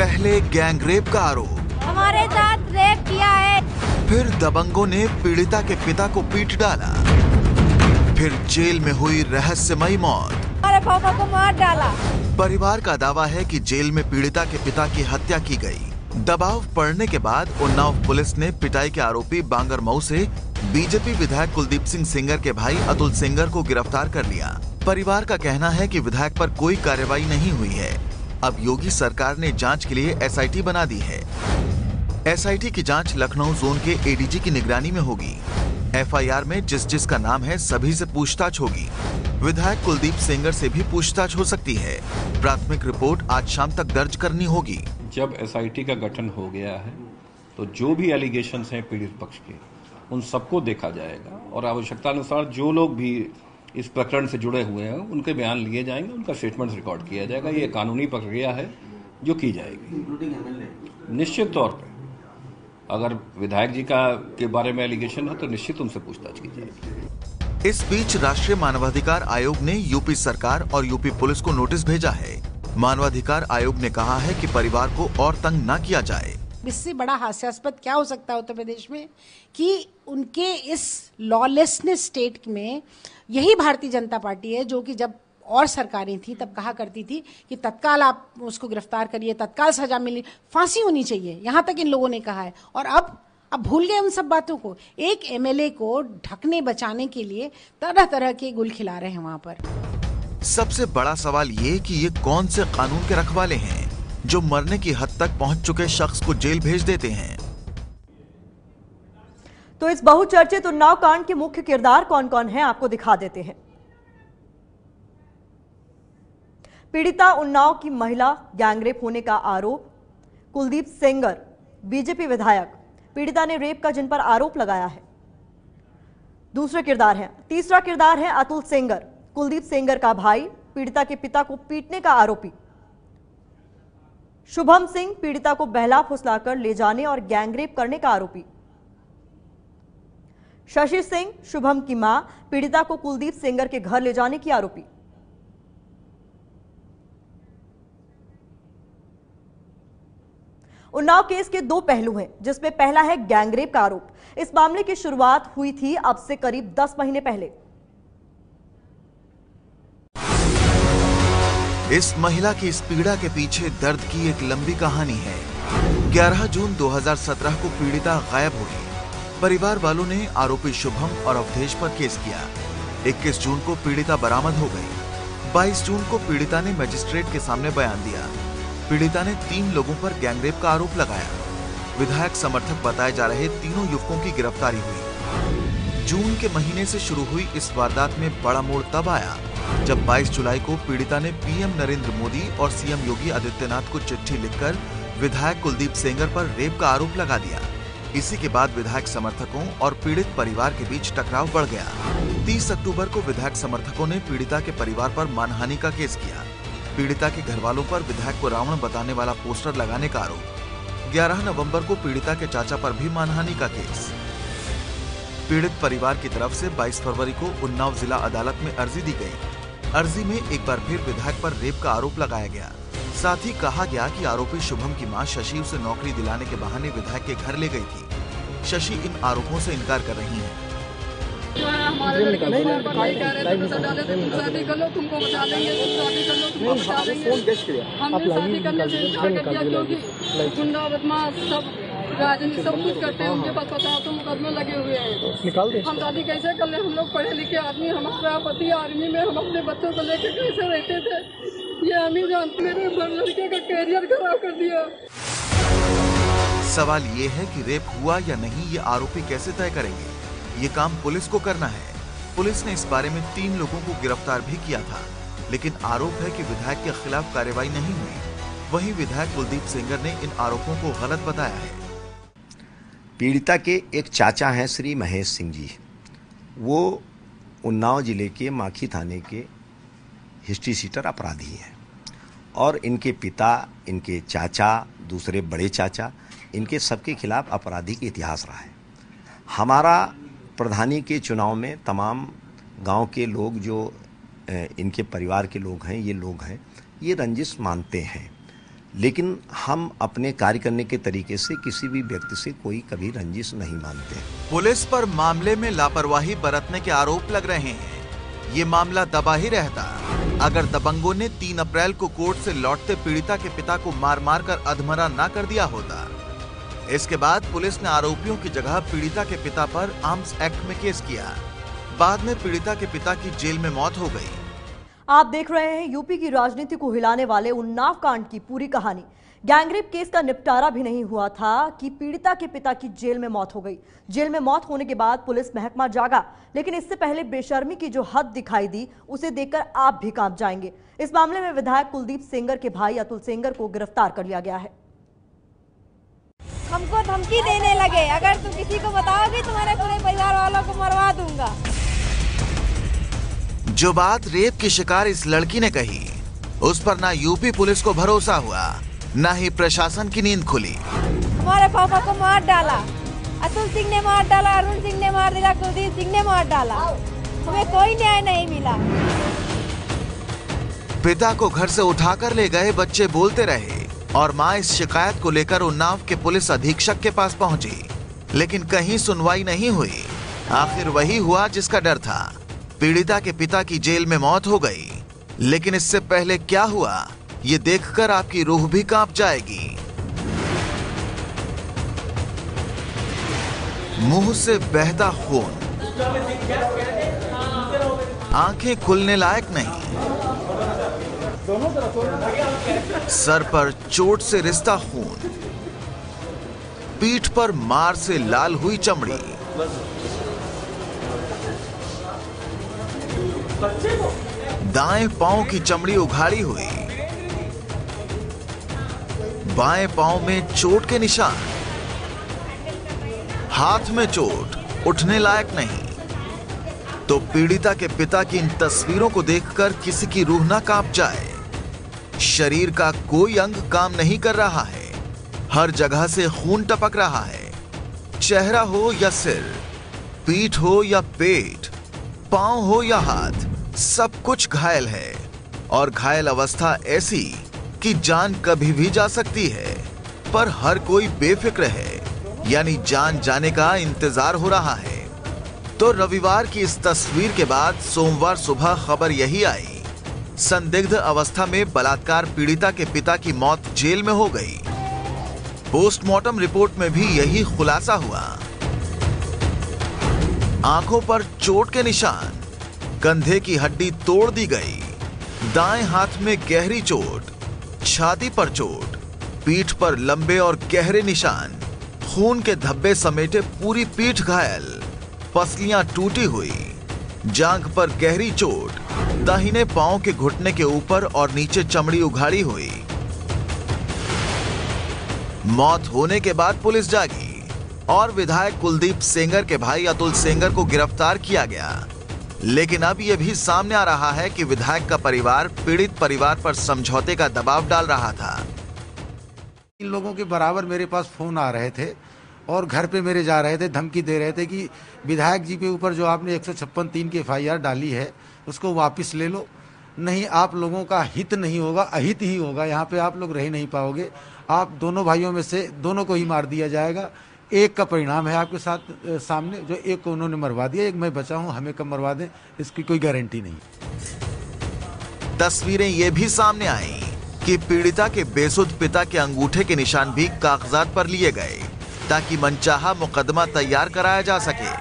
पहले गैंगरेप का आरोप, हमारे साथ रेप किया है। फिर दबंगों ने पीड़िता के पिता को पीट डाला, फिर जेल में हुई रहस्यमयी मौत, हमारे पापा को मार डाला। परिवार का दावा है कि जेल में पीड़िता के पिता की हत्या की गई। दबाव पड़ने के बाद उन्नाव पुलिस ने पिटाई के आरोपी बांगरमऊ से बीजेपी विधायक कुलदीप सिंह सेंगर के भाई अतुल सेंगर को गिरफ्तार कर लिया। परिवार का कहना है कि विधायक पर कोई कार्रवाई नहीं हुई है। अब योगी सरकार ने जांच के लिए एसआईटी बना दी है। एसआईटी की जांच लखनऊ जोन के एडीजी की निगरानी में होगी। एफआईआर में जिसका नाम है सभी से पूछताछ होगी। विधायक कुलदीप सेंगर से भी पूछताछ हो सकती है। प्राथमिक रिपोर्ट आज शाम तक दर्ज करनी होगी। जब एसआईटी का गठन हो गया है तो जो भी एलिगेशंस हैं पीड़ित पक्ष के, उन सबको देखा जाएगा और आवश्यकता अनुसार जो लोग भी इस प्रकरण से जुड़े हुए हैं उनके बयान लिए जाएंगे, उनका स्टेटमेंट रिकॉर्ड किया जाएगा। ये कानूनी प्रक्रिया है जो की जाएगी। निश्चित तौर पर अगर विधायक जी के बारे में एलिगेशन है तो निश्चित उनसे पूछताछ की जाएगी। इस बीच राष्ट्रीय मानवाधिकार आयोग ने यूपी सरकार और यूपी पुलिस को नोटिस भेजा है। मानवाधिकार आयोग ने कहा है कि परिवार को और तंग न किया जाए। इससे बड़ा हास्यास्पद क्या हो सकता है उत्तर प्रदेश में कि उनके इस लॉलेसनेस स्टेट में यही भारतीय जनता पार्टी है जो कि जब और सरकारें थी तब कहा करती थी कि तत्काल आप उसको गिरफ्तार करिए, तत्काल सजा मिली, फांसी होनी चाहिए, यहां तक इन लोगों ने कहा है। और अब भूल गए उन सब बातों को। एक एमएलए को ढकने बचाने के लिए तरह तरह के गुल खिला रहे हैं वहां पर। सबसे बड़ा सवाल ये कि ये कौन से कानून के रखवाले हैं जो मरने की हद तक पहुंच चुके शख्स को जेल भेज देते हैं। तो इस बहुचर्चित उन्नाव कांड के मुख्य किरदार कौन कौन हैं आपको दिखा देते हैं। पीड़िता उन्नाव की महिला, गैंगरेप होने का आरोप, कुलदीप सेंगर बीजेपी विधायक, पीड़िता ने रेप का जिन पर आरोप लगाया है। तीसरा किरदार है अतुल सेंगर, कुलदीप सेंगर का भाई, पीड़िता के पिता को पीटने का आरोपी। शुभम सिंह, पीड़िता को बहला फुसलाकर ले जाने और गैंगरेप करने का आरोपी। शशि सिंह, शुभम की मां, पीड़िता को कुलदीप सेंगर के घर ले जाने की आरोपी। उन्नाव केस के दो पहलू हैं, जिसमें पहला है गैंगरेप का आरोप। इस मामले की शुरुआत हुई थी अब से करीब 10 महीने पहले। इस महिला की इस पीड़ा के पीछे दर्द की एक लंबी कहानी है। 11 जून 2017 को पीड़िता गायब हुई। परिवार वालों ने आरोपी शुभम और अवधेश पर केस किया। 21 जून को पीड़िता बरामद हो गई। 22 जून को पीड़िता ने मजिस्ट्रेट के सामने बयान दिया। पीड़िता ने 3 लोगों पर गैंगरेप का आरोप लगाया। विधायक समर्थक बताए जा रहे तीनों युवकों की गिरफ्तारी हुई। जून के महीने से शुरू हुई इस वारदात में बड़ा मोड़ तब आया जब 22 जुलाई को पीड़िता ने पीएम नरेंद्र मोदी और सीएम योगी आदित्यनाथ को चिट्ठी लिखकर विधायक कुलदीप सेंगर पर रेप का आरोप लगा दिया। इसी के बाद विधायक समर्थकों और पीड़ित परिवार के बीच टकराव बढ़ गया। 30 अक्टूबर को विधायक समर्थकों ने पीड़िता के परिवार पर मानहानि का केस किया। पीड़िता के घरवालों पर विधायक को रावण बताने वाला पोस्टर लगाने का आरोप। 11 नवंबर को पीड़िता के चाचा पर भी मानहानि का केस। पीड़ित परिवार की तरफ से 22 फरवरी को उन्नाव जिला अदालत में अर्जी दी गई। अर्जी में एक बार फिर विधायक पर रेप का आरोप लगाया गया। साथ ही कहा गया कि आरोपी शुभम की मां शशि उसे नौकरी दिलाने के बहाने विधायक के घर ले गई थी। शशि इन आरोपों से इनकार कर रही हैं। शादी कर लो, तुमको बचा देंगे, शादी कर लो, तुमको बचा देंगे। हमने शादी करने से इनकार कर दिया क्योंकि गुंडा बदमाश सब राजनीति सब कुछ करते हैं। उनके पास पता तो मुकदमे लगे हुए हैं। हम शादी कैसे कर ले? हम लोग पढ़े लिखे आदमी, हमारा पति आर्मी में, हम अपने बच्चों को लेकर कैसे रहते थे ये हम ही जानते। मेरे लड़के का कैरियर खराब कर दिया। सवाल ये है कि रेप हुआ या नहीं ये आरोपी कैसे तय करेंगे? ये काम पुलिस को करना है। पुलिस ने इस बारे में 3 लोगों को गिरफ्तार भी किया था, लेकिन आरोप है कि विधायक के खिलाफ कार्रवाई नहीं हुई। वहीं विधायक कुलदीप सेंगर ने इन आरोपों को गलत बताया है। पीड़िता के एक चाचा हैं श्री महेश सिंह जी, वो उन्नाव जिले के माखी थाने के हिस्ट्री शीटर अपराधी हैं और इनके पिता, इनके चाचा, दूसरे बड़े चाचा, इनके सबके खिलाफ आपराधिक इतिहास रहा है। हमारा प्रधानी के चुनाव में तमाम गांव के लोग जो इनके परिवार के लोग हैं, ये रंजिश मानते हैं। लेकिन हम अपने कार्य करने के तरीके से किसी भी व्यक्ति से कोई कभी रंजिश नहीं मानते। पुलिस पर मामले में लापरवाही बरतने के आरोप लग रहे हैं। ये मामला दबा ही रहता अगर दबंगों ने 3 अप्रैल को कोर्ट से लौटते पीड़िता के पिता को मार मार कर अधमरा ना कर दिया होता। इसके बाद पुलिस ने आरोपियों की जगह पीड़िता के पिता पर आर्म्स एक्ट में केस किया। बाद में पीड़िता के पिता की जेल में मौत हो गई। आप देख रहे हैं यूपी की राजनीति को हिलाने वाले उन्नाव कांड की पूरी कहानी। गैंगरेप केस का निपटारा भी नहीं हुआ था कि पीड़िता के पिता की जेल में मौत हो गई। जेल में मौत होने के बाद पुलिस महकमा जागा, लेकिन इससे पहले बेशर्मी की जो हद दिखाई दी उसे देखकर आप भी कांप जाएंगे। इस मामले में विधायक कुलदीप सेंगर के भाई अतुल सेंगर को गिरफ्तार कर लिया गया है। हमको धमकी देने लगे, अगर तुम किसी को बताओगे तुम्हारे पूरे परिवार वालों को मरवा दूंगा। जो बात रेप की शिकार इस लड़की ने कही, उस पर ना यूपी पुलिस को भरोसा हुआ, ना ही प्रशासन की नींद खुली। हमारे पापा को मार डाला, अतुल सिंह ने मार डाला, अरुण सिंह ने मार दिया, कुलदीप सिंह ने मार डाला। हमें कोई न्याय नहीं मिला। पिता को घर से उठाकर ले गए बच्चे बोलते रहे और मां इस शिकायत को लेकर उन्नाव के पुलिस अधीक्षक के पास पहुंची, लेकिन कहीं सुनवाई नहीं हुई। आखिर वही हुआ जिसका डर था। पीड़िता के पिता की जेल में मौत हो गई। लेकिन इससे पहले क्या हुआ, ये देखकर आपकी रूह भी कांप जाएगी। मुंह से बहता खून, आंखें खुलने लायक नहीं, सर पर चोट से रिश्ता खून, पीठ पर मार से लाल हुई चमड़ी, दाएं पांव की चमड़ी उघाड़ी हुई, बाएं पांव में चोट के निशान, हाथ में चोट, उठने लायक नहीं। तो पीड़िता के पिता की इन तस्वीरों को देखकर किसी की रूह ना कांप जाए। शरीर का कोई अंग काम नहीं कर रहा है, हर जगह से खून टपक रहा है। चेहरा हो या सिर, पीठ हो या पेट, पांव हो या हाथ, सब कुछ घायल है। और घायल अवस्था ऐसी कि जान कभी भी जा सकती है, पर हर कोई बेफिक्र है, यानी जान जाने का इंतजार हो रहा है। तो रविवार की इस तस्वीर के बाद सोमवार सुबह खबर यही आई, संदिग्ध अवस्था में बलात्कार पीड़िता के पिता की मौत जेल में हो गई। पोस्टमार्टम रिपोर्ट में भी यही खुलासा हुआ। आंखों पर चोट के निशान, कंधे की हड्डी तोड़ दी गई, दाएं हाथ में गहरी चोट, छाती पर चोट, पीठ पर लंबे और गहरे निशान, खून के धब्बे समेटे पूरी पीठ घायल, पसलियां टूटी हुई, जांघ पर गहरी चोट, दाहिने पांव के घुटने के ऊपर और नीचे चमड़ी उघाड़ी हुई। मौत होने के बाद पुलिस जागी और विधायक कुलदीप सेंगर के भाई अतुल सेंगर को गिरफ्तार किया गया। लेकिन अब यह भी सामने आ रहा है कि विधायक का परिवार पीड़ित परिवार पर समझौते का दबाव डाल रहा था। इन लोगों के बराबर मेरे पास फोन आ रहे थे और घर पे मेरे जा रहे थे, धमकी दे रहे थे कि विधायक जी के ऊपर जो आपने 156(3) की FIR डाली है उसको वापस ले लो, नहीं आप लोगों का हित नहीं होगा, अहित ही होगा, यहाँ पे आप लोग रह नहीं पाओगे, आप दोनों भाइयों में से दोनों को ही मार दिया जाएगा। एक का परिणाम है आपके साथ सामने, जो एक को उन्होंने मरवा दिया, एक मैं बचा हूं, हमें कब मरवा दें इसकी कोई गारंटी नहीं। तस्वीरें ये भी सामने आई कि पीड़िता के बेसुध पिता के अंगूठे के निशान भी कागजात पर लिए गए ताकि मनचाहा मुकदमा तैयार कराया जा सके।